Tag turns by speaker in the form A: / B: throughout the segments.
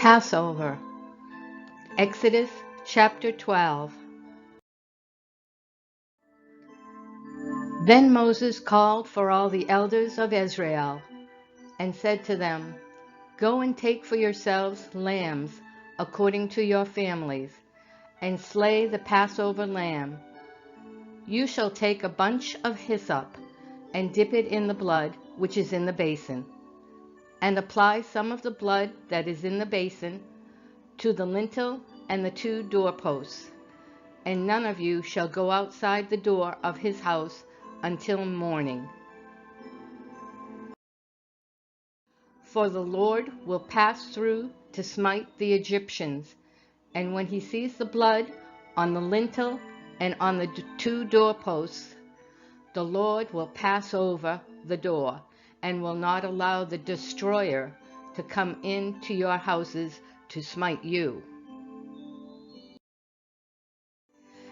A: Passover, Exodus chapter 12. Then Moses called for all the elders of Israel and said to them, "Go and take for yourselves lambs according to your families, and slay the Passover lamb. You shall take a bunch of hyssop and dip it in the blood which is in the basin, and apply some of the blood that is in the basin to the lintel and the 2 doorposts, and none of you shall go outside the door of his house until morning. For the Lord will pass through to smite the Egyptians, and when he sees the blood on the lintel and on the 2 doorposts, the Lord will pass over the door and will not allow the destroyer to come into your houses to smite you.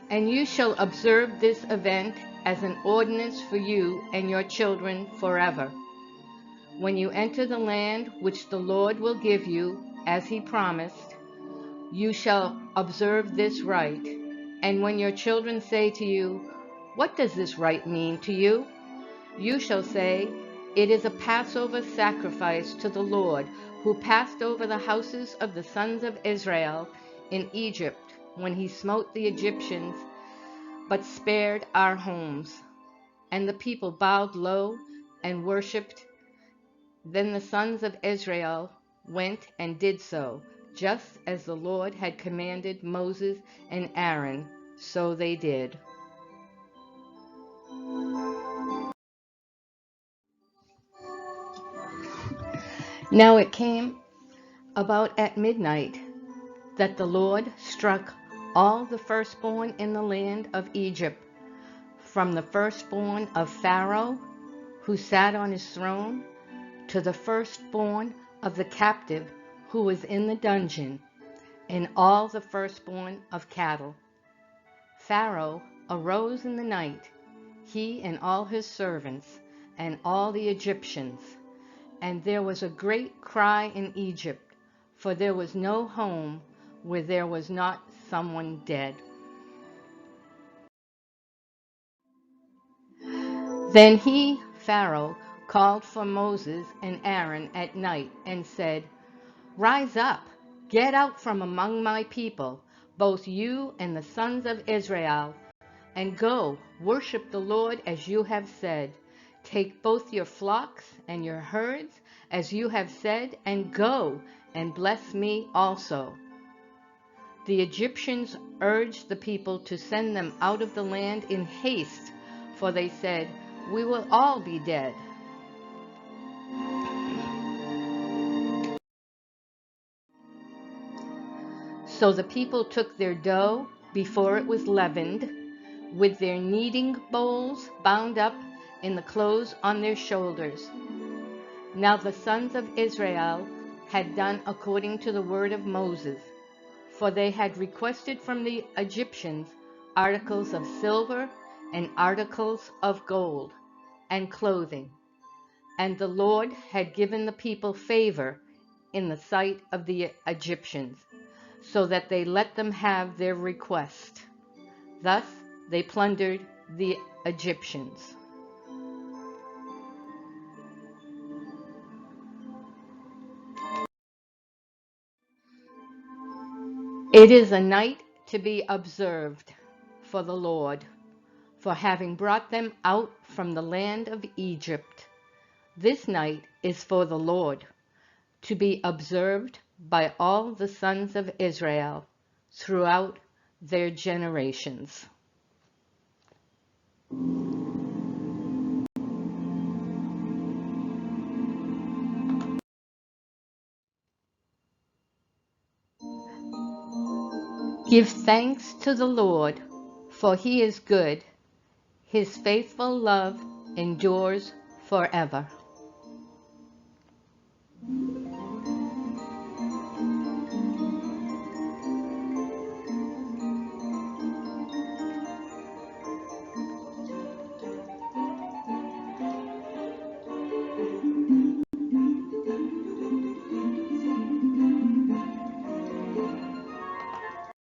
A: And you shall observe this event as an ordinance for you and your children forever. When you enter the land which the Lord will give you, as he promised, you shall observe this rite. And when your children say to you, 'What does this rite mean to you?' you shall say, 'It is a Passover sacrifice to the Lord, who passed over the houses of the sons of Israel in Egypt when he smote the Egyptians, but spared our homes.' And the people bowed low and worshipped. Then the sons of Israel went and did so, just as the Lord had commanded Moses and Aaron, so they did. Now it came about at midnight that the Lord struck all the firstborn in the land of Egypt, from the firstborn of Pharaoh, who sat on his throne, to the firstborn of the captive who was in the dungeon, and all the firstborn of cattle. Pharaoh arose in the night, he and all his servants, and all the Egyptians. And there was a great cry in Egypt, for there was no home where there was not someone dead. Then he, Pharaoh, called for Moses and Aaron at night and said, "Rise up, get out from among my people, both you and the sons of Israel, and go worship the Lord as you have said. Take both your flocks and your herds as you have said, and go and bless me also." The Egyptians urged the people to send them out of the land in haste, for they said, "We will all be dead." So the people took their dough before it was leavened, with their kneading bowls bound up in the clothes on their shoulders. Now the sons of Israel had done according to the word of Moses, for they had requested from the Egyptians articles of silver and articles of gold and clothing. And the Lord had given the people favor in the sight of the Egyptians, so that they let them have their request. Thus they plundered the Egyptians. It is a night to be observed for the Lord, for having brought them out from the land of Egypt. This night is for the Lord, to be observed by all the sons of Israel throughout their generations. Give thanks to the Lord, for he is good. His faithful love endures forever.